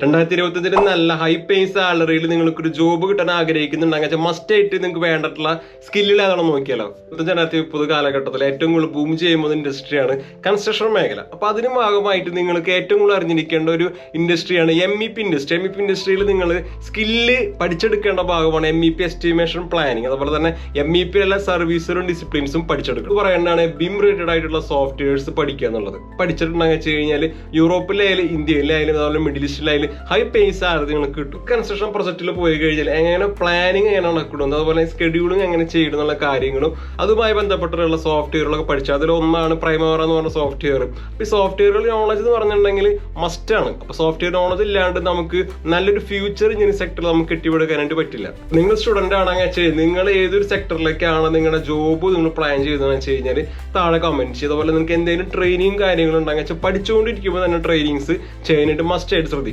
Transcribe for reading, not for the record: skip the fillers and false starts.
2025 നല്ല ഹൈ പേ സാലറിയിൽ നിങ്ങൾക്ക് ഒരു ജോബ് കിട്ടാൻ ആഗ്രഹിക്കുന്നുണ്ടെങ്കിൽ മസ്റ്റ് ആയിട്ട് നിങ്ങൾക്ക് വേണ്ടിട്ടുള്ള സ്കില്ലുകൾ ഏതാണെന്ന് നോക്കിയാലോ. 2030 കാലഘട്ടത്തിൽ ഏറ്റവും കൂടുതൽ ബൂം ചെയ്യുന്ന ഇൻഡസ്ട്രിയാണ് കൺസ്ട്രക്ഷൻ മേഖല. അപ്പൊ അതിന് ഭാഗമായിട്ട് നിങ്ങൾക്ക് ഏറ്റവും കൂടുതൽ അറിഞ്ഞിരിക്കേണ്ട ഒരു ഇൻഡസ്ട്രിയാണ് MEP ഇൻഡസ്ട്രി. MEP ഇൻഡസ്ട്രിയിൽ നിങ്ങൾ സ്കില്ല് പഠിച്ചെടുക്കേണ്ട ഭാഗമാണ് MEP എസ്റ്റിമേഷൻ പ്ലാനിങ്. അതുപോലെ തന്നെ MEP എല്ലാ സർവീസുകളും ഡിസിപ്ലിൻസും പഠിച്ചെടുക്കും. പറയേണ്ടതാണ് BIM റിലേറ്റഡ് ആയിട്ടുള്ള സോഫ്റ്റ്വെയർസ് പഠിക്കുക എന്നുള്ളത്. പഠിച്ചിട്ടുണ്ടെന്ന് വെച്ച് കഴിഞ്ഞാൽ യൂറോപ്പിലായാലും ഇന്ത്യയിലായാലും അതുപോലെ മിഡിൽ ഈസ്റ്റിലായാലും ഹൈ പേ സാലറി നിങ്ങൾക്ക് കിട്ടും. കൺസ്ട്രക്ഷൻ പ്രൊജക്റ്റിൽ പോയി കഴിഞ്ഞാൽ എങ്ങനെ പ്ലാനിങ് എങ്ങനെ നടക്കുന്നത്, അതുപോലെ സ്കെഡ്യൂളിംഗ് എങ്ങനെ ചെയ്യണം എന്നുള്ള കാര്യങ്ങളും അതുമായി ബന്ധപ്പെട്ടുള്ള സോഫ്റ്റ്വെയറുകളൊക്കെ പഠിച്ചത്. അതിലൊന്നാണ് പ്രൈമോറ എന്ന് പറഞ്ഞ സോഫ്റ്റ്വെയർ. ഈ സോഫ്റ്റ്വെയറുകൾ നോളജ് എന്ന് പറഞ്ഞിട്ടുണ്ടെങ്കിൽ മസ്റ്റ് ആണ്. അപ്പൊ സോഫ്റ്റ്വെയർ നോളജ് ഇല്ലാണ്ട് നമുക്ക് നല്ലൊരു ഫ്യൂച്ചർ ഇങ്ങനെ സെക്ടറിൽ നമുക്ക് കെട്ടിപ്പടുക്കാനായിട്ട് പറ്റില്ല. നിങ്ങൾ സ്റ്റുഡന്റ് ആണെങ്കിൽ വെച്ചാൽ നിങ്ങൾ ഏതൊരു സെക്ടറിലേക്കാണ് നിങ്ങളുടെ ജോബ് നിങ്ങൾ പ്ലാൻ ചെയ്തതെന്ന് വെച്ച് കഴിഞ്ഞാൽ താഴെ കമന്റ് ചെയ്യും. അതുപോലെ നിങ്ങൾക്ക് എന്തെങ്കിലും ട്രെയിനിങ് കാര്യങ്ങളുണ്ടെങ്കിൽ വെച്ചാൽ പഠിച്ചുകൊണ്ടിരിക്കുമ്പോൾ തന്നെ ട്രെയിനിങ്സ് ചെയ്യാനായിട്ട് മസ്റ്റ് ആയിട്ട് ശ്രദ്ധിക്കും.